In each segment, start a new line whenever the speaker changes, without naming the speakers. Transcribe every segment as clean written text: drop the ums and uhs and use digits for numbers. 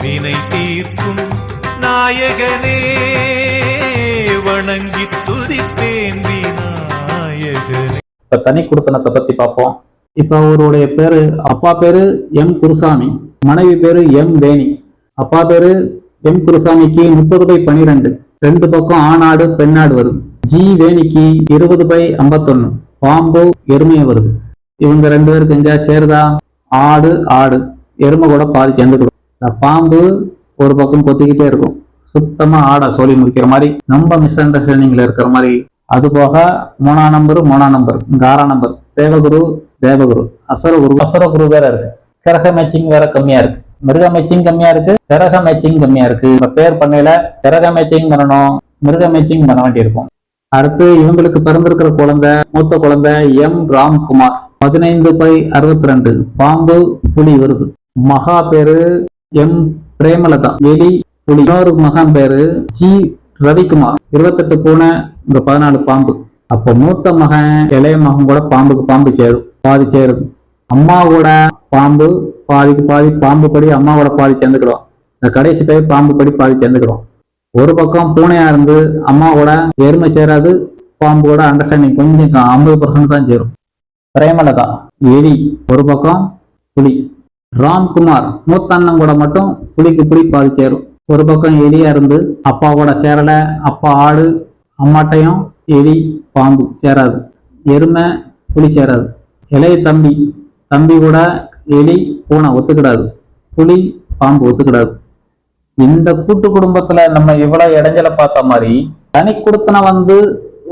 வினை தீர்க்கும் நாயகனே வணங்கி துதிப்பேன் விநாயகனே.
இப்ப தனி குடுத்தனத்தை பத்தி பார்ப்போம். இப்ப அவருடைய பேரு, அப்பா பேரு எம் குருசாமி, மனைவி பேரு எம் வேணி. அப்பா பேரு எம் குருசாமிக்கு 30/12, ரெண்டு பக்கம் ஆணாடு பெண்ணாடு வருது. ஜி வேணிக்கு 20/51, பாம்பு எருமையை வருது. இவங்க ரெண்டு பேருக்கு எங்க சேருதா? ஆடு ஆடு எருமை கூட பாதி சேர்ந்துக்கிடும். இந்த பாம்பு ஒரு பக்கம் கொத்திக்கிட்டே இருக்கும், சுத்தமா ஆடை சொல்லி முடிக்கிற மாதிரி, ரொம்ப மிஸ் அண்டர்ஸ்டாண்டிங்ல இருக்கிற மாதிரி. அது போக 3ஆம் நம்பர் 3ஆம் நம்பர், இங்க 6ஆம் நம்பர், தேவகுரு தேவகுரு, அசுரகுரு வேற இருக்கு. கிரக மேட்சிங் வேற கம்மியா இருக்கு, மிருக மேட்சிங் கம்மியா இருக்கு, கிரக மேட்சிங் கம்மியா இருக்கு. பேர் பண்ணையில கிரக மேட்சிங் பண்ணணும், மிருக மேட்சிங் பண்ண வேண்டியிருக்கும். அடுத்து இவங்களுக்கு பிறந்திருக்கிற குழந்தை, மூத்த குழந்தை எம் ராம்குமார், 15/62, பாம்பு புலி வருது. மகா பேரு எம் பிரேமலதா, எலி புலி. இன்னொரு மகன் பேரு ஜி ரவிக்குமார், 28 பூனை, இங்க 14 பாம்பு. அப்ப மூத்த மகன் இளைய மகன் கூட பாம்புக்கு பாம்பு சேரும், பாதி சேருது. அம்மா கூட பாம்பு பாதிக்கு பாதி, பாம்பு படி அம்மாவோட பாதி சேர்ந்துக்கிறோம். இந்த கடைசி பேர் பாம்பு படி பாதி சேர்ந்துக்கிறோம். ஒரு பக்கம் பூனையா இருந்து அம்மாவோட எருமை சேராது, பாம்போட அண்டர்ஸ்டாண்டிங் கொஞ்சம் 50% தான் சேரும். பிரேமலதா எலி, ஒரு பக்கம் புலி. ராம்குமார் மூத்த அண்ணன் கூட மட்டும் புலிக்கு புலி பாதி சேரும். ஒரு பக்கம் எலியா இருந்து அப்பாவோட சேரல, அப்பா ஆடு, அம்மாட்டையும் எலி பாம்பு சேராது, எருமை புலி சேராது. இளைய தம்பி, தம்பி கூட எலி பூனை ஒத்துக்கிடாது, புலி பாம்பு ஒத்துக்கிடாது. இந்த கூட்டு குடும்பத்துல நம்ம இவ்வளவு இடைஞ்சலை பார்த்த மாதிரி தனி குடுத்தன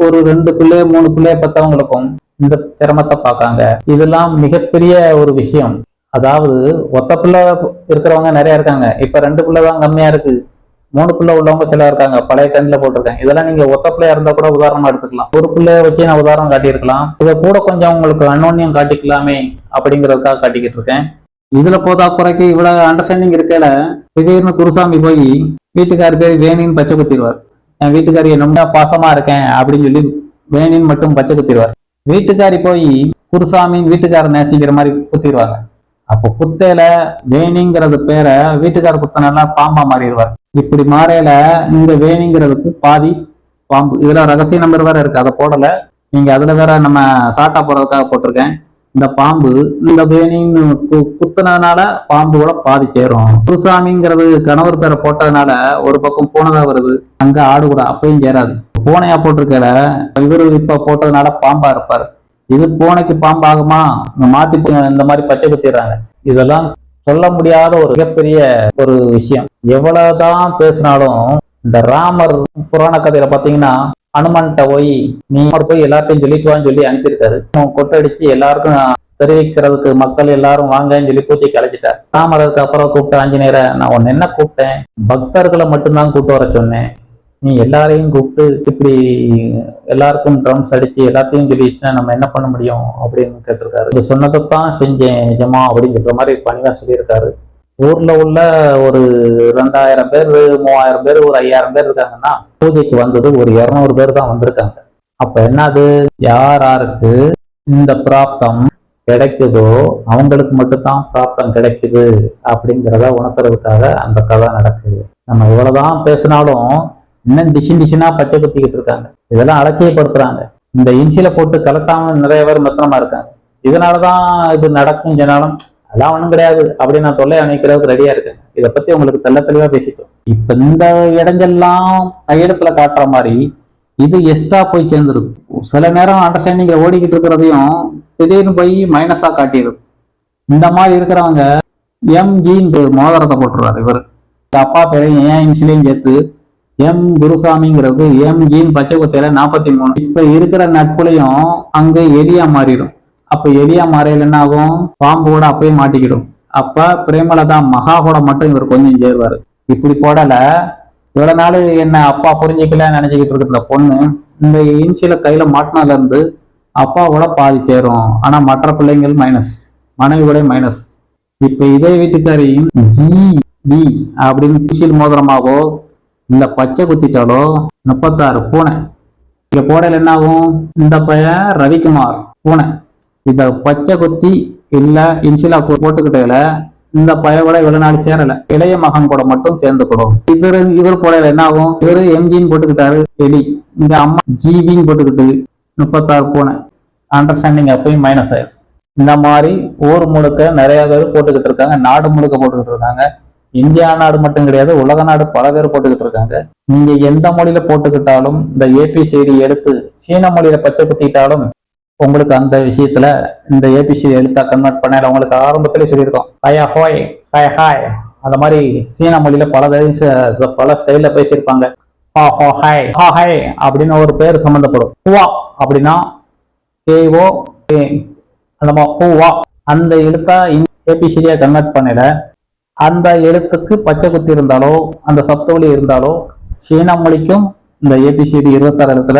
ஒரு 2 பிள்ளை 3 பிள்ளைய பெற்றவங்களுக்கும் இந்த சிரமத்தை பார்க்காங்க. இதெல்லாம் மிகப்பெரிய ஒரு விஷயம். அதாவது ஒத்த பிள்ளை இருக்கிறவங்க நிறைய இருக்காங்க, இப்ப 2 பிள்ளை தான் கம்மியா இருக்கு, 3 பிள்ளை உள்ளவங்க சில இருக்காங்க, பழைய ட்ரெண்ட்ல போட்டிருக்காங்க. இதெல்லாம் நீங்க ஒத்த பிள்ளையா இருந்தா கூட உதாரணமா எடுத்துக்கலாம். ஒரு பிள்ளைய வச்சு நான் உதாரணம் காட்டியிருக்கலாம், இதை கூட கொஞ்சம் உங்களுக்கு அன்னோன்யம் காட்டிக்கலாமே அப்படிங்கிறதுக்காக காட்டிக்கிட்டு இருக்கேன். இதுல போதா குறைக்கு இவ்வளவு அண்டர்ஸ்டாண்டிங் இருக்கல, திடீர்னு குருசாமி போய் வீட்டுக்காரி பேர் வேணின்னு பச்சை குத்திடுவார். என் வீட்டுக்காரி ரொம்ப பாசமா இருக்கேன் அப்படின்னு சொல்லி வேணின்னு மட்டும் பச்சை குத்திடுவார். வீட்டுக்காரி போய் குருசாமி வீட்டுக்கார நேசிக்கிற மாதிரி குத்திடுவாங்க. அப்போ குத்தையில வேணிங்கிறது பேரை வீட்டுக்கார குத்தனால பாம்பா மாறிடுவார். இப்படி மாறையில இந்த வேணிங்கிறதுக்கு பாதி பாம்பு. இதுல ரகசிய நம்பர் வேற இருக்கு, அதை போடல, நீங்க அதுல வேற நம்ம சாட்டா போறதுக்காக போட்டிருக்கேன். இந்த பாம்பு இந்த வேணின்னு குத்துனதுனால பாம்பு கூட பாதி சேரும். குருசாமிங்கிறது கணவர் பேரை போட்டதுனால ஒரு பக்கம் பூனைதா வருது, அங்க ஆடு கூட அப்பயும் சேராது. பூனையா போட்டிருக்கல, இவரு இப்ப போட்டதுனால பாம்பா இருப்பாரு. இது பூனைக்கு பாம்பு ஆகுமா? மாத்தி இந்த மாதிரி பச்சை குத்திடுறாங்க. இதெல்லாம் சொல்ல முடியாத ஒரு மிகப்பெரிய ஒரு விஷயம். எவ்வளவுதான் பேசினாலும் இந்த ராமர் புராண கதையில பாத்தீங்கன்னா, அனுமன்ட்ட போய் நீ போய் எல்லாத்தையும் சொல்லிக்குவான்னு சொல்லி அனுப்பியிருக்காரு. கொட்டடிச்சு எல்லாருக்கும் தெரிவிக்கிறதுக்கு மக்கள் எல்லாரும் வாங்கன்னு சொல்லி பூஜைக்கு அழைச்சிட்டார். ராமருக்கு அப்புறம் கூப்பிட்ட ஆஞ்சநேயரை, நான் உன்ன என்ன கூப்பிட்டேன்? பக்தர்களை மட்டும்தான் கூப்பிட்டு வர சொன்னேன், நீ எல்லாரையும் கூப்பிட்டு இப்படி எல்லாருக்கும் ட்ரம்ஸ் அடிச்சு எல்லாத்தையும் சொல்லிச்சுன்னா நம்ம என்ன பண்ண முடியும் அப்படின்னு கேட்டிருக்காரு. இது சொன்னதைத்தான் செஞ்சேன் நிஜமா அப்படின்னு சொல்ற மாதிரி பணிவா சொல்லியிருக்காரு. ஊர்ல உள்ள ஒரு 2000 பேர் 3000 பேர் ஒரு 5000 பேர் இருக்காங்கன்னா பூஜைக்கு வந்தது ஒரு 200 பேர் தான் வந்திருக்காங்க. அப்ப என்னது, யாருக்கு இந்த பிராப்தம் கிடைக்குதோ அவங்களுக்கு மட்டும்தான் பிராப்தம் கிடைக்குது அப்படிங்கிறத உணர்த்துறதுக்காக அந்த கதை நடக்குது. நம்ம இவ்வளவுதான் பேசினாலும் இன்னும் டிஷனா பச்சை குத்திக்கிட்டு இருக்காங்க. இதெல்லாம் அலட்சியப்படுத்துறாங்க. இந்த இன்சில போட்டு கலட்டாம நிறைய பேர் மெத்தனமா இருக்காங்க. இதனாலதான் இது நடக்கும் சொன்னாலும் அதெல்லாம் ஒண்ணும் கிடையாது அப்படின்னு நான் தொல்லை அணைக்கிறதுக்கு ரெடியா இருக்கேன். இதை பத்தி உங்களுக்கு தெளிவா பேசிட்டோம். இப்ப இந்த இடைஞ்செல்லாம் கையெழுத்துல காட்டுற மாதிரி இது எக்ஸ்ட்ரா போய் சேர்ந்துருது. சில நேரம் அண்டர்ஸ்டாண்டிங்ல ஓடிக்கிட்டு இருக்கிறதையும் திடீர்னு போய் மைனஸா காட்டிடுது. இந்த மாதிரி இருக்கிறவங்க எம்ஜின்னு மோதிரத்தை போட்டுருவாரு. இவர் அப்பா பேரையும் ஏன் இன்சிலையும் சேர்த்து எம் குருசாமிங்கிறது எம்ஜின்னு பச்சை குத்தையில 43. இப்ப இருக்கிற நட்புலையும் அங்க எலியா மாறிடும். அப்ப எலியா மாறையில என்ன ஆகும், பாம்பு கூட அப்பயே மாட்டிக்கிடும். அப்ப பிரேமலதா மகா கூட மட்டும் இவர் கொஞ்சம் சேருவாரு. இப்படி போடல, இவ்வளவு நாள் என்ன அப்பா புரிஞ்சிக்கல நினைச்சுக்கிட்டு இருக்கிற இந்த பொண்ணு இந்த இன்சில கையில மாட்டினதுல இருந்து அப்பா கூட பாதி சேரும். ஆனா மற்ற பிள்ளைங்கள் மைனஸ், மனைவி கூட மைனஸ். இப்ப இதே வீட்டுக்காரியும் ஜி பி அப்படின்னு இன்சில் மோதிரமாவோ இல்ல பச்சை குத்திட்டாலோ 36 பூனை. இங்க போடையில என்ன ஆகும், இந்த பையன் ரவிக்குமார் பூனை. இத பச்சை குத்தி இல்ல இன்சிலா போட்டுக்கிட்டதுல இந்த பயவோட இவ்வளவு நாள் சேரல, இளைய மகன் கூட மட்டும் சேர்ந்துக்கணும். இவர் கூட என்ன ஆகும், இவரு எம்ஜின்னு போட்டுக்கிட்டாரு எலி, இந்த அம்மா ஜிவின்னு போட்டுக்கிட்டு 36 பூனை. அண்டர்ஸ்டாண்டிங் அப்பயும் மைனஸ் ஆயிரும். இந்த மாதிரி ஊர் முழுக்க நிறைய பேர் போட்டுக்கிட்டு இருக்காங்க, நாடு முழுக்க போட்டுக்கிட்டு இருக்காங்க. இந்தியா நாடு மட்டும் கிடையாது, உலக நாடு பல பேர் போட்டுக்கிட்டு இருக்காங்க. நீங்க எந்த மொழியில போட்டுக்கிட்டாலும் இந்த ஏபிசிடி எடுத்து சீன மொழியில பச்சை குத்திட்டாலும் உங்களுக்கு அந்த விஷயத்துல இந்த ஏபிசிடி எழுத்தா கன்வெர்ட் பண்ணல. உங்களுக்கு ஆரம்பத்திலே சொல்லியிருக்கோம் ஹயா ஹோய் ஹாய் ஹாய், அந்த மாதிரி சீன மொழியில பல ஸ்டைல்ல பேசியிருப்பாங்க. ஹா ஹோ ஹாய் ஹா ஹாய் அப்படின்னு ஒரு பேர் சம்பந்தப்படும். ஹுவா அப்படின்னா கேஓ அந்த ஹூவா, அந்த எழுத்தா ஏபிசிடியா கன்வெர்ட் பண்ணல. அந்த எழுத்துக்கு பச்சை குத்தி இருந்தாலோ அந்த சப்தவழி இருந்தாலோ சீன மொழிக்கும் இந்த ஏபிசிடி 26 எழுத்துல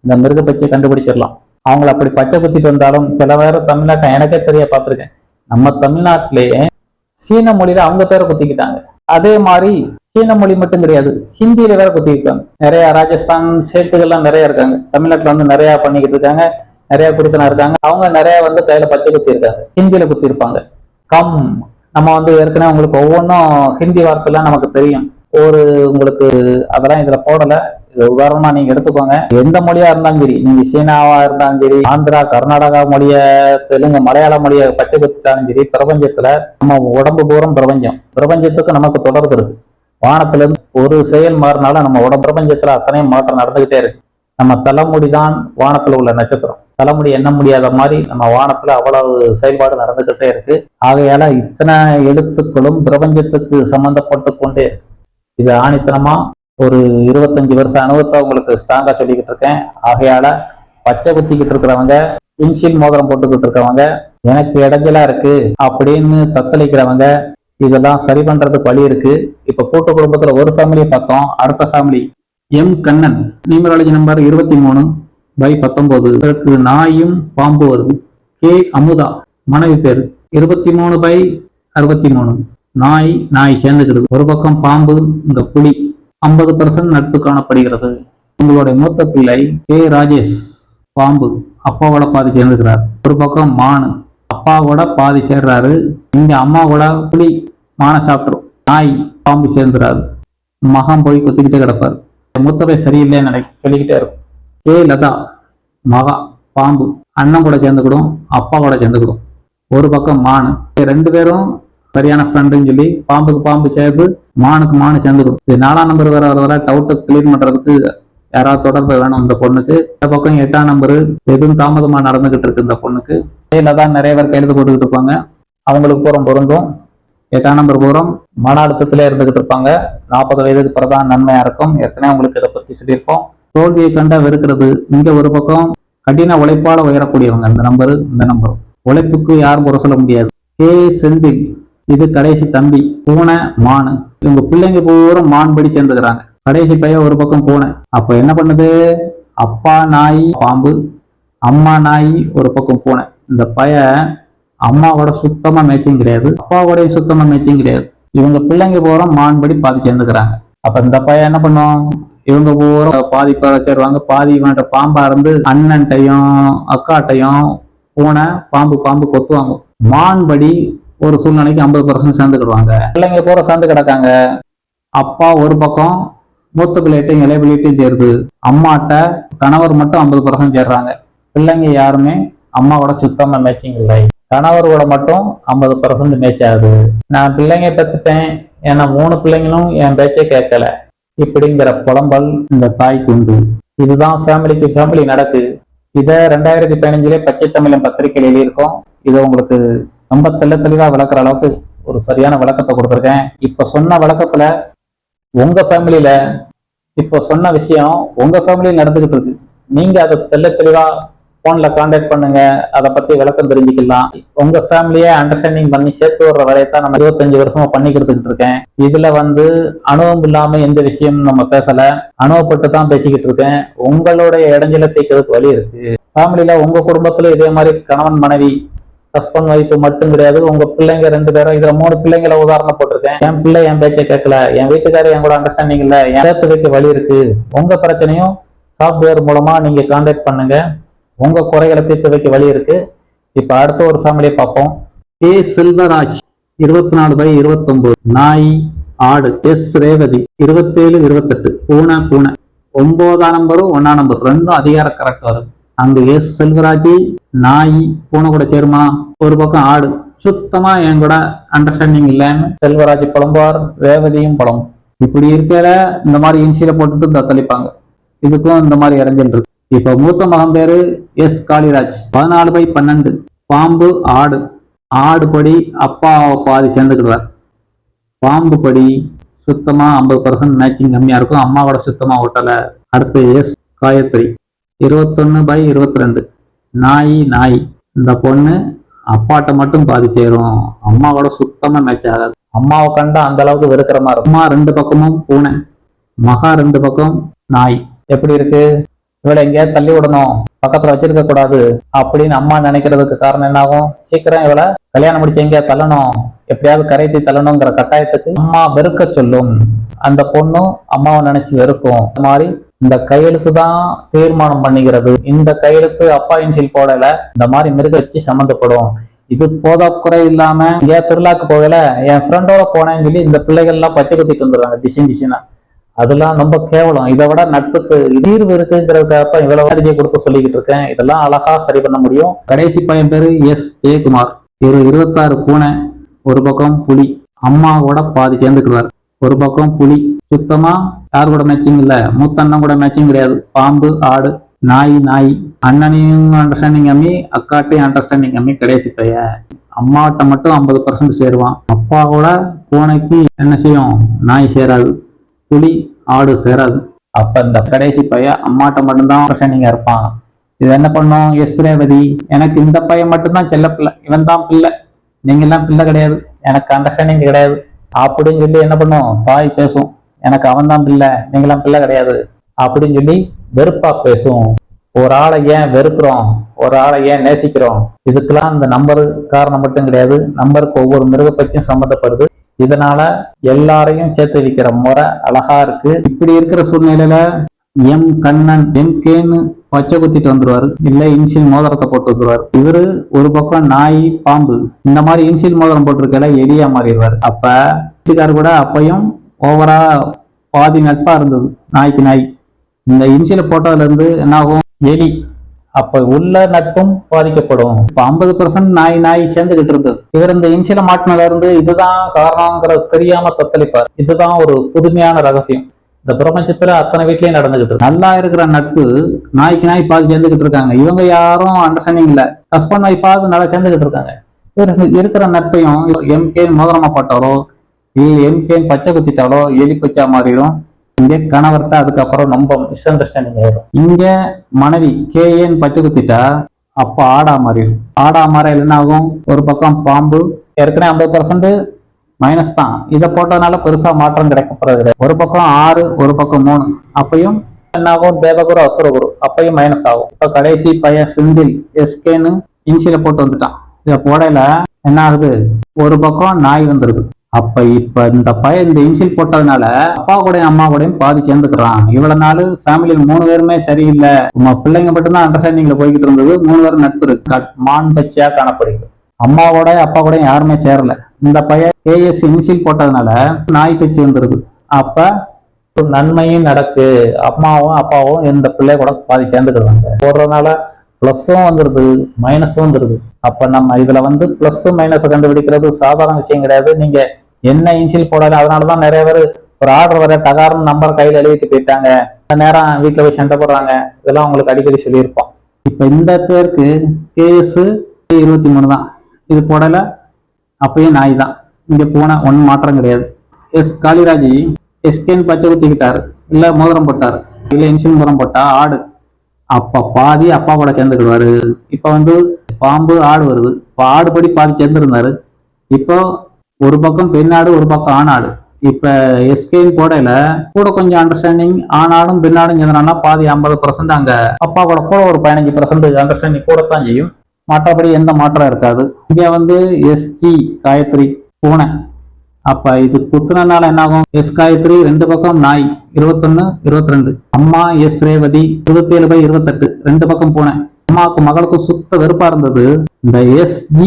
இந்த மிருக பச்சை கண்டுபிடிச்சிடலாம். அவங்கள அப்படி பச்சை குத்திட்டு வந்தாலும் சில பேர் தமிழ்நாட்டை எனக்கே தெரிய பார்த்திருக்கேன். நம்ம தமிழ்நாட்டிலேயே சீன மொழியில அவங்க பேரை குத்திக்கிட்டாங்க. அதே மாதிரி சீன மொழி மட்டும் கிடையாது, ஹிந்தியில வேற குத்திக்கிட்டாங்க. நிறைய ராஜஸ்தான் ஸ்டேட்டுகள்லாம் நிறைய இருக்காங்க, தமிழ்நாட்டுல வந்து நிறைய பண்ணிக்கிட்டு இருக்காங்க, நிறைய குடுத்தனா இருக்காங்க. அவங்க நிறைய வந்து கையில பச்சை குத்தி இருக்காங்க, ஹிந்தியில குத்தி இருப்பாங்க. கம் நம்ம வந்து ஏற்கனவே உங்களுக்கு ஒவ்வொன்றும் ஹிந்தி வார்த்தைலாம் நமக்கு தெரியும். உங்களுக்கு அதெல்லாம் இதுல போடல. இது உதாரணமா நீங்க எடுத்துக்கோங்க. எந்த மொழியா இருந்தாலும் சரி, நீங்க சீனாவா இருந்தாலும் சரி, ஆந்திரா கர்நாடகா மொழிய, தெலுங்கு மலையாள மொழிய பச்சை குத்திட்டாலும் சரி, பிரபஞ்சத்துல நம்ம உடம்பு பூரம் பிரபஞ்சத்துக்கு நமக்கு தொடர்பு இருக்கு. வானத்துல இருந்து ஒரு செயல் மாறினாலும் நம்ம உடம்பு பிரபஞ்சத்துல அத்தனையும் மாற்றம் நடந்துகிட்டே இருக்கு. நம்ம தலைமுடிதான் வானத்துல உள்ள நட்சத்திரம். தலைமுடி எண்ண முடியாத மாதிரி நம்ம வானத்துல அவ்வளவு செயல்பாடு நடந்துகிட்டே இருக்கு. ஆகையால இத்தனை எழுத்துக்களும் பிரபஞ்சத்துக்கு சம்பந்தப்பட்டு கொண்டே இருக்கு. இது ஆணித்தனமா ஒரு 25 வருஷ அனுபவத்தை உங்களுக்கு ஸ்ட்ராங்கா சொல்லிக்கிட்டு இருக்கேன். ஆகையால பச்சை குத்திக்கிட்டு இருக்கிறவங்க, இன்ஷியல் மோதிரம் போட்டுக்கிட்டு இருக்கிறவங்க, எனக்கு இடைஞ்சலா இருக்கு அப்படின்னு தத்தளிக்கிறவங்க, இதெல்லாம் சரி பண்றதுக்கு வழி இருக்கு. இப்ப கூட்டு குடும்பத்துல ஒரு ஃபேமிலியை பார்த்தோம். அடுத்த family M Kannan, numerology number 23/19. இதற்கு நாயும் பாம்பு வருது. கே அமுதா மனைவி பேரு 23/63. நாய் சேர்ந்துக்கிடுது. ஒரு பக்கம் பாம்பு, இந்த புலி. 50% நட்பு காணப்படுகிறது. உங்களுடைய மூத்த பிள்ளை கே ராஜேஷ், பாம்பு, அப்பாவோட பாதி சேர்ந்துக்கிறார். ஒரு பக்கம் மானு, அப்பாவோட பாதி சேர்றாரு. இங்க அம்மாவோட புலி மானை சாப்பிட்டுரும். நாய் பாம்பு சேர்ந்துறாரு. மகம் போய் கொத்திக்கிட்டே கிடப்பாரு. மூத்தவை சரியில்லைன்னு சொல்லிக்கிட்டே இருக்கும். கே லதா, மகா, பாம்பு, அண்ணன் கூட சேர்ந்துக்கிடும், அப்பா கூட சேர்ந்துக்கிடும். ஒரு பக்கம் மானு. 2 பேரும் சரியான ஃப்ரெண்டுன்னு சொல்லி பாம்புக்கு பாம்பு சேர்ந்து மானுக்கு மானு சேர்ந்துக்கிடும். இது 4ஆம் நம்பர் வேற வரதால டவுட்டை கிளியர் பண்றதுக்கு யாராவது தொடர்பு வேணும் இந்த பொண்ணுக்கு. இந்த பக்கம் 8ஆம் நம்பரு எதுவும் தாமதமா நடந்துகிட்டு இருக்கு இந்த பொண்ணுக்கு. லதான் நிறைய பேர் கையெழுத்து போட்டுக்கிட்டு இருப்பாங்க. அவங்களுக்கு பூரம் பொருந்தும். 8ஆம் நம்பர் பூரம் மன அழுத்தத்திலே இருந்துகிட்டு இருப்பாங்க. 40 வயதுக்கு பிறதான் நன்மையா இருக்கும். ஏற்கனவே உங்களுக்கு இதை பத்தி சொல்லியிருப்போம். தோல்வியை கண்டா வெறுக்கிறது. இங்க ஒரு பக்கம் கடின உழைப்பால உயரக்கூடியவங்க. இந்த நம்பரும் உழைப்புக்கு யாரும் குறை சொல்ல முடியாது. கே செந்தில், இது கடைசி தம்பி. பூனை மானு, இவங்க பிள்ளைங்க பூரா மான்படி சேர்ந்துக்கிறாங்க. கடைசி பையன் ஒரு பக்கம் பூனை. அப்ப என்ன பண்ணுது, அப்பா நாய் பாம்பு, அம்மா நாய், ஒரு பக்கம் பூனை. இந்த பையன் அம்மாவோட சுத்தமா மேட்சிங் கிடையாது, அப்பாவோட சுத்தமா மேட்சிங் கிடையாது. இவங்க பிள்ளைங்க பூரா மான்படி பாதி சேர்ந்துக்கிறாங்க. அப்ப இந்த பையன் என்ன பண்ணும், இவங்க பூரா பாதி சேருவாங்க. பாதி இவன்கிட்ட பாம்பா இருந்து அண்ணன்ட்டையும் அக்காட்டையும் பூனை பாம்பு கொத்துவாங்க. மான்படி ஒரு சூழ்நிலைக்கு 50% சேர்ந்துக்கிடுவாங்க. பிள்ளைங்க பூரா சேர்ந்து கிடக்காங்க. அப்பா ஒரு பக்கம் மூத்த பிள்ளைட்டும் இளைய பிள்ளைட்டும் சேருது. அம்மாட்ட கணவர் மட்டும் 50% சேர்றாங்க. பிள்ளைங்க யாருமே அம்மாவோட சுத்தமா மேட்சிங் இல்லை. கணவரோட மட்டும் 50% மேட்ச் ஆகுது. நான் பிள்ளைங்க பெற்றுட்டேன், ஏன்னா 3 பிள்ளைங்களும் என் பேச்சை கேட்கல, இப்படிங்கிற புலம்பல் இந்த தாய்க்கு உண்டு. இதுதான் ஃபேமிலி நடக்கு. இதை 2015 பச்சை தமிழன் பத்திரிகையில் எழுதியிருக்கோம். இதை உங்களுக்கு ரொம்ப தெளிவா விளக்குற அளவுக்கு ஒரு சரியான விளக்கத்தை கொடுத்துருக்கேன். இப்ப சொன்ன விளக்கத்துல உங்க ஃபேமிலியில இப்ப சொன்ன விஷயம் உங்க ஃபேமிலியில் நடந்துகிட்டு இருக்கு. நீங்க அதை தெளிவா போன்ல கான்டாக்ட் பண்ணுங்க, அதை பத்தி விளக்கம் தெரிஞ்சுக்கலாம். உங்க ஃபேமிலியை அண்டர்ஸ்டாண்டிங் பண்ணி சேர்த்து வர்ற வேலையத்தான் நம்ம 25 வருஷமா பண்ணி கொடுத்துக்கிட்டு இருக்கேன். இதுல அனுபவம் இல்லாம எந்த விஷயம் நம்ம பேசல, அனுபவப்பட்டு தான் பேசிக்கிட்டு இருக்கேன். உங்களுடைய இடைஞ்சலை தீர்க்கிறதுக்கு வழி இருக்கு. ஃபேமிலியில உங்க குடும்பத்துல இதே மாதிரி கணவன் மனைவி ஹஸ்பண்ட் ஒய்ஃப் மட்டும் கிடையாது, உங்க பிள்ளைங்க 2 பேரும், இதுல 3 பிள்ளைங்களை உதாரணம் போட்டிருக்கேன். என் பிள்ளை என் பேச்சை கேட்கல, என் வீட்டுக்காரர் என் கூட அண்டர்ஸ்டாண்டிங் இல்ல, என் சேர்த்து வழி இருக்கு. உங்க பிரச்சனையும் சாஃப்ட்வேர் மூலமா நீங்க கான்டாக்ட் பண்ணுங்க. உங்க குறைகளை தீர்த்து வைக்க வழி இருக்கு. இப்ப அடுத்த ஒரு ஃபேமிலியை பார்ப்போம். கே செல்வராஜ், 24/29 நாய் ஆடு. எஸ் ரேவதி 27/28 பூனை பூனை. 9ஆம் நம்பரும் 1ஆம் நம்பர் ரெண்டும் அதிகார கரெக்ட் வரும். அங்க எஸ் செல்வராஜ் நாய் பூனை கூட சேருமா? ஒரு பக்கம் ஆடு. சுத்தமா என் கூட அண்டர்ஸ்டாண்டிங் இல்லைன்னு செல்வராஜ் புலம்புவார், ரேவதியும் புலம்பும். இப்படி இருக்கல இந்த மாதிரி இன்சியில போட்டுட்டு தத்தளிப்பாங்க. இதுக்கும் இந்த மாதிரி இறஞ்சல் இருக்கு. இப்ப மூத்த மகன் பேரு எஸ் காளிராஜ் 14/12 பாம்பு ஆடு. ஆடு படி அப்பா பாதி சேர்ந்துக்கிடுவார். பாம்பு படி சுத்தமா 50% மேட்சிங் கம்மியா இருக்கும். அம்மாவோட சுத்தமா ஓட்டல. அடுத்து எஸ் காயத்ரி 21/22 நாய் நாய். இந்த பொண்ணு அப்பாட்ட மட்டும் பாதி சேரும். அம்மாவோட சுத்தமா மேட்ச் ஆகாது. அம்மாவை கண்டா அந்த அளவுக்கு வெறுக்கிற மாதிரி இருக்கும். அம்மா 2 பக்கமும் பூனை, மகா 2 பக்கம் நாய். எப்படி இருக்கு? இவளை எங்கேயாவது தள்ளி விடணும், பக்கத்துல வச்சிருக்க கூடாது அப்படின்னு அம்மா நினைக்கிறதுக்கு காரணம் என்ன ஆகும்? சீக்கிரம் இவளை கல்யாணம் முடிச்சு எங்கேயாவது தள்ளணும், எப்படியாவது கரைத்தி தள்ளணுங்கிற கட்டாயத்துக்கு அம்மா வெறுக்க சொல்லும். அந்த பொண்ணும் அம்மாவை நினைச்சு வெறுக்கும். இந்த மாதிரி இந்த கையெழுத்து தான் தீர்மானம் பண்ணிக்கிறது. இந்த கையெழுத்து அப்பா இன்சில் போடல, இந்த மாதிரி மிருக வச்சு சம்மந்தப்படும். இது போதாக்குறை இல்லாம ஏன் திருவிழாக்கு போகல, என் ஃப்ரெண்டோட போனேன்னு சொல்லி இந்த பிள்ளைகள் எல்லாம் பச்சை குத்திட்டு வந்துடுறாங்க டிசைனா. அதெல்லாம் ரொம்ப கேவலம். இதை விட நட்புக்கு தீர்வு இருக்குங்கிறதுக்காக இவ்வளவு வாரியை கொடுத்து சொல்லிக்கிட்டு இருக்கேன். இதெல்லாம் அழகா சரி பண்ண முடியும். கடைசி பையன் பேரு எஸ் ஜெயக்குமார் 26 பூனை, ஒரு பக்கம் புலி. அம்மாவோட பாதி சேர்ந்துக்கிறார். ஒரு பக்கம் புலி. சுத்தமா யார் கூட மேட்சிங் இல்ல. மூத்த அண்ணன் கூட மேட்சிங் கிடையாது. பாம்பு ஆடு நாய் நாய். அண்ணனையும் அண்டர்ஸ்டாண்டிங் கம்மி, அக்காட்டையும் அண்டர்ஸ்டாண்டிங் கம்மி. கடைசி பையன் அம்மாட்ட மட்டும் 50% சேருவான். அப்பாவோட பூனைக்கு என்ன செய்யும்? நாய் சேராது. புலி ஆடு சேராது. அப்ப இந்த கடைசி பையன் அம்மாட்ட மட்டும்தான் அண்டர்ஸ்டாண்டிங்கா இருப்பான். இது என்ன பண்ணும்? எஸ் ரேவதி எனக்கு இந்த பையன் மட்டும்தான் செல்ல பிள்ளை, இவன் தான் பிள்ளை, நீங்க எல்லாம் பிள்ளை கிடையாது, எனக்கு அண்டர்ஸ்டாண்டிங் கிடையாது அப்படின்னு சொல்லி என்ன பண்ணும்? தாய் பேசும், எனக்கு அவன் தான் பிள்ளை, நீங்களாம் பிள்ளை கிடையாது அப்படின்னு சொல்லி வெறுப்பா பேசும். ஒரு ஆளை ஏன் வெறுக்கிறோம், ஒரு ஆளை ஏன் நேசிக்கிறோம்? இதுக்கெல்லாம் இந்த நம்பர் காரணம் மட்டும் கிடையாது. நம்பருக்கு ஒவ்வொரு மிருக பற்றியும் சம்மந்தப்படுது. இதனால எல்லாரையும் சேர்த்து வைக்கிற முறை அழகா இருக்கு. இப்படி இருக்கிற சூழ்நிலையில எம் கண்ணன் எம்கேன்னு பச்சை குத்திட்டு வந்துருவாரு, இல்ல இன்சில் மோதிரத்தை போட்டு வந்துருவாரு. இவரு ஒரு பக்கம் நாய் பாம்பு. இந்த மாதிரி இன்சில் மோதிரம் போட்டிருக்கல எலியா மாறிடுவாரு. அப்ப வீட்டுக்காரு கூட அப்பையும் ஓவரா பாதி நட்பா இருந்தது நாய்க்கு நாய். இந்த இன்சில போட்டதுல இருந்து என்ன ஆகும்? எலி. அப்ப உள்ள நட்பும் பாதிக்கப்படும். இப்ப 50% நாய் நாய் சேர்ந்துகிட்டு இருந்தது. இவர் இந்த இன்சில மாட்டினதுல இருந்து இதுதான் காரணங்கிற தெரியாம தத்தளிப்பார். இதுதான் ஒரு புதுமையான ரகசியம். இந்த பிரபஞ்சத்துல அத்தனை வீட்லயும் நடந்துகிட்டு இருக்கு. நல்லா இருக்கிற நட்பு நாய்க்கு நாய் பாதி சேர்ந்துகிட்டு இருக்காங்க. இவங்க யாரும் அண்டர்ஸ்டாண்டிங் இல்ல. ஹஸ்பண்ட் ஒய்ஃபாவது நல்லா சேர்ந்துகிட்டு இருக்காங்க. இருக்கிற நட்பையும் எம்கே மோதிரமா போட்டாலோ எம்கே பச்சை குத்திட்டாலோ எலி பச்சா மாறிடும். இங்க கணவர்கிட்ட அதுக்கப்புறம் ரொம்ப மிஸ் அண்டர்ஸ்டாண்டிங் ஆயிடும். இங்க மனைவி கேஏன்னு பச்சை குத்திட்டா அப்ப ஆடா மாறிடும். ஆடா மாறையில் என்ன ஆகும்? ஒரு பக்கம் பாம்பு ஏற்கனவே 50% மைனஸ் தான். இதை போட்டதுனால பெருசா மாற்றம் கிடைக்கப்படுறது கிடையாது. ஒரு பக்கம் 6, ஒரு பக்கம் 3. அப்பையும் என்ன ஆகும்? தேவகுரு அசுரகுரு, அப்பையும் மைனஸ் ஆகும். இப்ப கடைசி பையன் செந்தில் எஸ்கேன்னு இன்சில போட்டு வந்துட்டான். இதை போடையில என்ன ஆகுது? ஒரு பக்கம் நாய் வந்துருது. அப்ப இப்ப இந்த பையன் இந்த இன்சில் போட்டதுனால அப்பா கூடயும் அம்மா கூடயும் பாதி சேர்ந்துக்கிறான். இவ்வளவு நாள் ஃபேமிலியில் 3 பேருமே சரியில்லை. உங்க பிள்ளைங்க மட்டும்தான் அண்டர்ஸ்டாண்டிங்ல போய்கிட்டு இருந்தது. 3 பேரும் நட்பு இருக்கு. மான் பச்சியா காணப்படுகிறது. அம்மாவோட அப்பா கூட யாருமே சேரல. இந்த பையன் கேஎஸ் இன்சில் போட்டதுனால நாய் பச்சி வந்துருது. அப்ப ஒரு நன்மையும் நடக்கு. அம்மாவும் அப்பாவும் இந்த பிள்ளை கூட பாதி சேர்ந்துக்கிறாங்க. போடுறதுனால பிளஸும் வந்துருது, மைனஸும் வந்துருது. அப்ப நம்ம இதுல பிளஸ் மைனஸ் கண்டுபிடிக்கிறது சாதாரண விஷயம் கிடையாது. நீங்க என்ன இன்சில் போடல. அதனாலதான் நிறைய பேர் ஒரு ஆர்டர் வர டகாரம் நம்பர் கையில் எழுதிட்டு போயிட்டாங்க. நேரம் வீட்டுல போய் சண்டை போடுறாங்க. இதெல்லாம் உங்களுக்கு அடிக்கடி சொல்லியிருப்போம். இப்ப இந்த பேருக்கு கேஸ் 23 தான். இது போடல அப்பயும் நாய் தான். இங்க போன ஒன்னும் மாற்றம் கிடையாது. எஸ் காளிராஜ் எஸ்கேன் பச்சை குத்திக்கிட்டாரு, இல்ல மோதிரம் போட்டாரு, இல்ல இன்சில் மோதிரம் போட்டா ஆடு. அப்ப பாதி அப்பா கூட சேர்ந்துக்கிடுவாரு. இப்ப பாம்பு ஆடு வருது. இப்ப ஆடு படி பாதி சேர்ந்துருந்தாரு. இப்போ ஒரு பக்கம் பெண்ணாடு, ஒரு பக்கம் ஆணாடு. இப்ப எஸ்கேன் போடையில கூட கொஞ்சம் அண்டர்ஸ்டாண்டிங் ஆணாடும் பெண்ணாடும் சேர்ந்தனா பாதி 50%. அங்க அப்பா கூட கூட ஒரு 15% அண்டர்ஸ்டாண்டிங் கூடத்தான் செய்யும். மற்றபடி எந்த மாற்றம் இருக்காது. இங்க எஸ்ஜி காயத்ரி பூனை. அப்ப இது குத்துனதுனால என்ன ஆகும்? எஸ் காயத்ரி 2 பக்கம் நாய் 21, 22. அம்மா எஸ் ரேவதி 27/28 2 பக்கம் பூனை. அம்மாவுக்கு மகளுக்கும் சுத்த வெறுப்பா இருந்தது. இந்த SG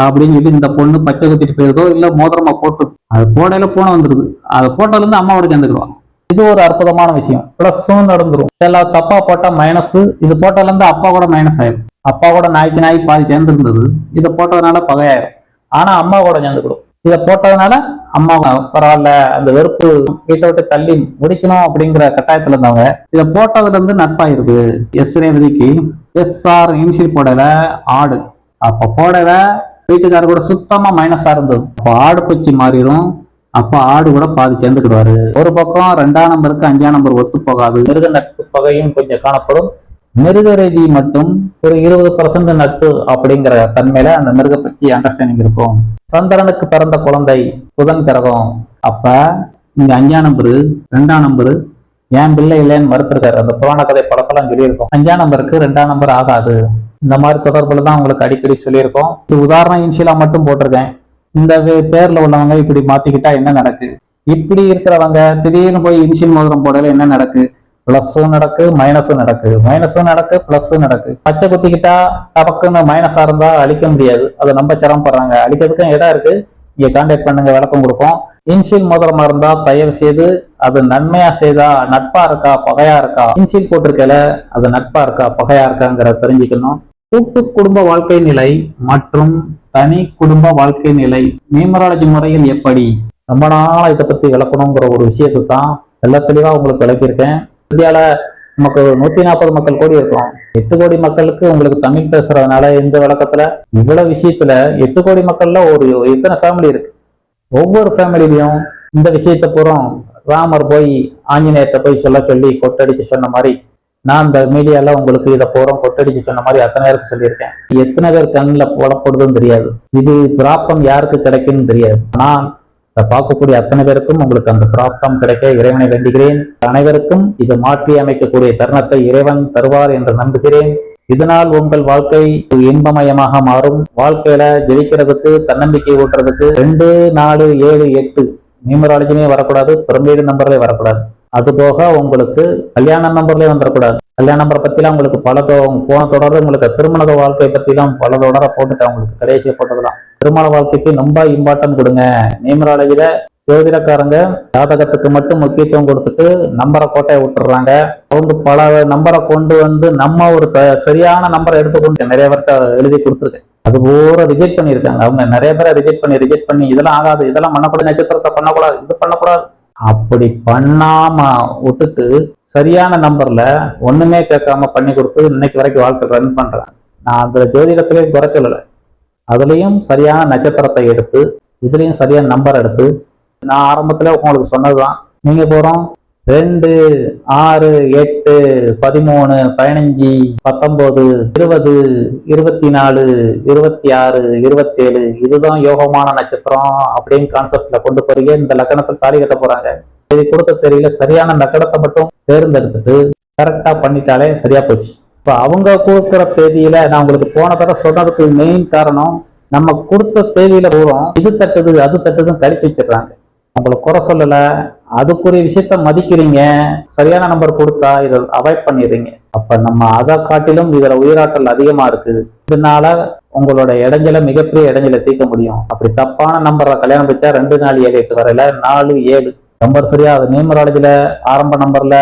அப்படின்னு சொல்லி இந்த பொண்ணு பச்சை குத்திட்டு போயிருதோ இல்ல மோதிரமா போட்டு அது போடையில பூனை வந்துருது. அது போட்டோல இருந்து அம்மாவோட சேர்ந்துக்கிடுவான். இது ஒரு அற்புதமான விஷயம். பிளஸும் நடந்துரும். சில தப்பா போட்டா மைனஸ், இது போட்டோல இருந்து அப்பா கூட மைனஸ் ஆயிரும். அப்பா கூட நாய்க்கு நாய் பாதி சேர்ந்து இருந்தது, இதை போட்டதுனால பகையாயிரும். ஆனா அம்மா கூட சேர்ந்துக்கிடும். இதை போட்டதுனால அம்மா பரவாயில்ல, அந்த வெறுப்பு வீட்டை விட்டு தள்ளி முடிக்கணும் அப்படிங்கிற கட்டாயத்துல இருந்தவங்க இதை போட்டதுல இருந்து நட்பாயிருது. ரேவதிக்கு SR இனிஷியல் போடல ஆடு. அப்ப போடல வீட்டுக்காரர் கூட சுத்தமா மைனஸா இருந்தது. அப்ப ஆடு பச்சி மாறிடும். அப்ப ஆடு கூட பாதி சேர்ந்துக்கிடுவாரு. ஒரு பக்கம் 2ஆம் நம்பருக்கு 5ஆம் நம்பர் ஒத்து போகாது. மிருக நட்பு பகையும் கொஞ்சம் காணப்படும். மிருக ரீதி மட்டும் ஒரு 20% நட்பு அப்படிங்கிற தன்மையில அந்த மிருக பற்றி அண்டர்ஸ்டாண்டிங் இருக்கும். சந்திரனுக்கு பிறந்த குழந்தை புதன் கிரகம். அப்ப இங்க 5ஆம் நம்பரு 2ஆம் நம்பரு ஏன் பிள்ளை இல்லைன்னு மறுத்திருக்காரு. அந்த புராண கதை பழசெல்லாம் சொல்லியிருக்கோம். 5ஆம் நம்பருக்கு 2ஆம் நம்பர் ஆகாது. இந்த மாதிரி தொடர்புல தான் உங்களுக்கு அடிக்கடி சொல்லியிருக்கோம். இது உதாரணம் இன்ஷியலா மட்டும் போட்டிருக்கேன். இந்த பேர்ல உள்ளவங்க இப்படி மாத்திக்கிட்டா என்ன நடக்கு, இப்படி இருக்கிறவங்க திடீர்னு போய் இன்ஷியல் மோதிரம் போடல என்ன நடக்கு, பிளஸும் நடக்கு மைனஸும் நடக்கு, மைனஸும் நடக்கு பிளஸும் நடக்கு. பச்சை குத்திக்கிட்டா டபக்குன்னு மைனஸா இருந்தா அழிக்க முடியாது. அதை நம்ம சிரமப்படுறாங்க. அழிக்கிறதுக்கும் இடம் இருக்கு, இங்க கான்டாக்ட் பண்ணுங்க, விளக்கம் கொடுப்போம். இன்ஷியல் மோதிரமா இருந்தா தயவு செய்து அது நன்மையா செய்தா நட்பா இருக்கா பகையா இருக்கா, இன்ஷியல் போட்டிருக்கல அது நட்பா இருக்கா பகையா இருக்காங்கிறத தெரிஞ்சுக்கணும். கூட்டு குடும்ப வாழ்க்கை நிலை மற்றும் தனி குடும்ப வாழ்க்கை நிலை நியூமராலஜி முறையில் எப்படி, ரொம்ப நாளா இதை பத்தி விளக்கணுங்கிற ஒரு விஷயத்தை தான் எல்லா தெளிவா உங்களுக்கு விளக்கியிருக்கேன். இந்தியால நமக்கு 140 மக்கள் கோடி இருக்கும். 8 கோடி மக்களுக்கு உங்களுக்கு தமிழ் பேசுறதுனால இந்த விளக்கத்துல இவ்வளவு விஷயத்துல 8 கோடி மக்கள்ல ஒரு எத்தனை ஃபேமிலி இருக்கு. ஒவ்வொரு ஃபேமிலிலையும் இந்த விஷயத்த பூரா ராமர் போய் ஆஞ்சநேயத்தை போய் சொல்ல சொல்லி கொட்டடிச்சு சொன்ன மாதிரி நான் இந்த மீடியால உங்களுக்கு இதை பூரா கொட்டடிச்சு சொன்ன மாதிரி அத்தனை பேருக்கு சொல்லியிருக்கேன். எத்தனை பேர் கண்ணில் போடப்படுதுன்னு தெரியாது. இது பிராப்தம் யாருக்கு கிடைக்குன்னு தெரியாது. ஆனால் இதை பார்க்கக்கூடிய அத்தனை பேருக்கும் உங்களுக்கு அந்த பிராப்தம் கிடைக்க இறைவனை வேண்டுகிறேன். அனைவருக்கும் இது மாற்றி அமைக்கக்கூடிய தருணத்தை இறைவன் தருவார் என்று நம்புகிறேன். இதனால் உங்கள் வாழ்க்கை இன்பமயமாக மாறும். வாழ்க்கையில ஜெயிக்கிறதுக்கு தன்னம்பிக்கை ஊட்டுறதுக்கு 2, 4, 7, 8 நியூமராலஜினே வரக்கூடாது, பிரமிடு நம்பர்லேயே வரக்கூடாது. அது போக உங்களுக்கு கல்யாண நம்பர்லேயே வந்துடக்கூடாது. கல்யாண நம்பரை பத்திலாம் உங்களுக்கு போன தொடர்ந்து உங்களுக்கு திருமண வாழ்க்கை பத்திலாம் பல தொடர போட்டுட்டேன். உங்களுக்கு கடைசியை போட்டதெல்லாம் திருமண வாழ்க்கைக்கு ரொம்ப இம்பார்ட்டன்ட் கொடுங்க. நியூமராலஜில ஜோதிடக்காரங்க ஜாதகத்துக்கு மட்டும் முக்கியத்துவம் கொடுத்துட்டு நம்பரை கோட்டையை விட்டுறாங்க. அவங்க பல நம்பரை கொண்டு வந்து நம்ம ஒரு சரியான நம்பரை எடுத்துக்கொண்டு நிறைய பேர்த்த எழுதி கொடுத்துருக்கேன். அது பூரா ரிஜெக்ட் பண்ணியிருக்காங்க. அவங்க நிறைய பேரை ரிஜெக்ட் பண்ணி இதெல்லாம் ஆகாது, இதெல்லாம் பண்ணக்கூடாது, நட்சத்திரத்தை பண்ணக்கூடாது, இது பண்ணக்கூடாது அப்படி பண்ணாம விட்டுட்டு சரியான நம்பர்ல ஒண்ணுமே கேட்காம பண்ணி கொடுத்து இன்னைக்கு வரைக்கும் வாழ்க்கை ரன் பண்றேன். நான் அந்த ஜோதிடத்திலையும் குறை சொல்லலை. அதுலயும் சரியான நட்சத்திரத்தை எடுத்து இதுலயும் சரியான நம்பர் எடுத்து நான் ஆரம்பத்துல உங்களுக்கு சொன்னதுதான். நீங்க போறோம் 2, 6, 8, 13, 15, 19, 20, 24, 26, 27 இதுதான் யோகமான நட்சத்திரம் அப்படின்னு கான்செப்ட்ல கொண்டு போறீங்க. இந்த லக்கணத்தில் தாலி கட்ட போறாங்க. இது கொடுத்த தெரியல சரியான லக்கணத்தை மட்டும் தேர்ந்தெடுத்துட்டு கரெக்டா பண்ணிட்டாலே சரியா போச்சு. இப்ப அவங்க கொடுக்குற தேதியில நான் உங்களுக்கு போன தடவை சொன்னதுக்கு மெயின் காரணம் நம்ம கொடுத்த தேதியில பூரம் இது தட்டுது அது தட்டுதுன்னு கழிச்சு வச்சிடுறாங்க. உங்களுக்கு குறை சொல்லல, அதுக்குரிய விஷயத்த மதிக்கிறீங்க. சரியான நம்பர் கொடுத்தா இதை அவாய்ட் பண்ணிடுறீங்க. அப்ப நம்ம அதை காட்டிலும் இதுல உயிராற்றல் அதிகமா இருக்கு. இதனால உங்களோட இடைஞ்சல மிகப்பெரிய இடைஞ்சல தீர்க்க முடியும். அப்படி தப்பான நம்பரை கல்யாணம் வச்சா 2, 4, 7, 8 வரையில 4, 7 நம்பர் சரியா அது நியூமராலஜில ஆரம்ப நம்பர்ல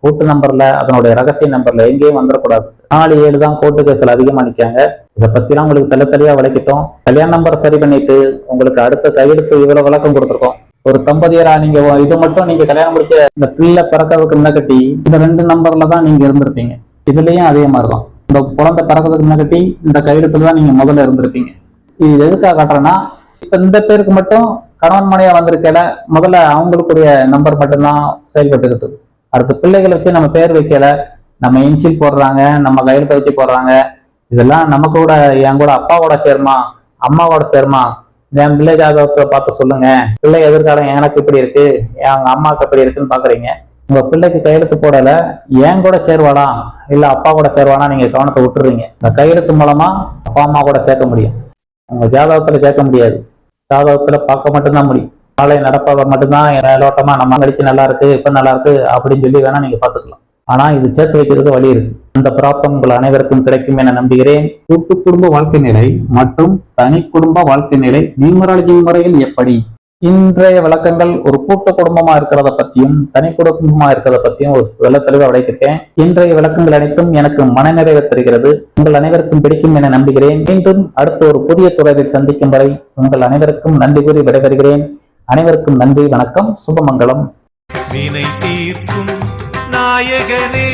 கூட்டு நம்பர்ல அதனுடைய ரகசிய நம்பர்ல எங்கேயும் வந்துடக்கூடாது. 4, 7 தான் கோர்ட்டு கேஸ்ல அதிகமா நிற்காங்க. இதை பத்திலாம் உங்களுக்கு தெளிவா விளக்கிட்டோம். கல்யாண நம்பர் சரி பண்ணிட்டு உங்களுக்கு அடுத்த கையெழுத்து இவ்வளவு விளக்கம் கொடுத்துருக்கோம். ஒரு தம்பதியரா நீங்க இது மட்டும் நீங்க கல்யாணம் முடிச்ச இந்த பிள்ளை பிறக்கிறதுக்கு முன்னகட்டி இந்த 2 நம்பர்ல தான் நீங்க இருந்திருப்பீங்க. இதுலயும் அதே மாதிரிதான். இந்த குழந்தை பிறக்கிறதுக்கு முன்னகட்டி இந்த கையெழுத்துல தான் நீங்க முதல்ல இருந்திருப்பீங்க. இது எதுக்காக காட்டுறேன்னா இப்ப இந்த பேருக்கு மட்டும் கணவன் மனையா வந்திருக்கல முதல்ல அவங்களுக்குரிய நம்பர் மட்டும்தான் செயல்பட்டுக்கிட்டு. அடுத்த பிள்ளைகளை வச்சு நம்ம பேர் வைக்கல, நம்ம இன்சில் போடுறாங்க, நம்ம கையெழுத்தை வச்சு போடுறாங்க. இதெல்லாம் நமக்கு கூட என் கூட அப்பாவோட சேர்மா அம்மாவோட சேர்மா என் பிள்ளை ஜாதகத்தை பார்த்து சொல்லுங்க. பிள்ளை எதிர்காலம் எனக்கு இப்படி இருக்கு, என் அம்மாவுக்கு எப்படி இருக்குன்னு பாக்குறீங்க. உங்க பிள்ளைக்கு கையெழுத்து போடல என் கூட சேருவாளா இல்ல அப்பா கூட சேருவானா நீங்க கவனத்தை விட்டுறீங்க. இந்த கையெழுத்து மூலமா அப்பா அம்மா கூட சேர்க்க முடியும், உங்க ஜாதகத்துல சேர்க்க முடியாது. ஜாதகத்துல பார்க்க மட்டும்தான் முடியும். நாளை நடப்பாக மட்டும்தான் மேலோட்டமா நம்ம கழிச்சு நல்லா இருக்கு இப்ப நல்லா இருக்கு அப்படின்னு சொல்லி வேணா நீங்க பாத்துக்கலாம். ஆனா இது சேர்த்து வைக்கிறதுக்கு வழி இருக்கு. அந்த பிராப்தம் உங்கள் அனைவருக்கும் கிடைக்கும் என நம்புகிறேன். கூட்டு குடும்ப வாழ்க்கை நிலை மற்றும் தனி குடும்ப வாழ்க்கை நிலை நியூமராலஜி முறையில் எப்படி? இன்றைய விளக்கங்கள் ஒரு கூட்டு குடும்பமா இருக்கிறத பத்தியும் தனி குடும்பமா இருக்கிறத பத்தியும் ஒரு சில தெளிவா விளைத்திருக்கேன். இன்றைய விளக்கங்கள் அனைத்தும் எனக்கு மனநிறைவை தருகிறது. உங்கள் அனைவருக்கும் பிடிக்கும் என நம்புகிறேன். மீண்டும் அடுத்த ஒரு புதிய தொடரில் சந்திக்கும் வரை உங்கள் அனைவருக்கும் நன்றி கூறி விடைபெறுகிறேன். அனைவருக்கும் நன்றி, வணக்கம், சுபமங்கலம்.
வினை தீர்க்கும் நாயகனே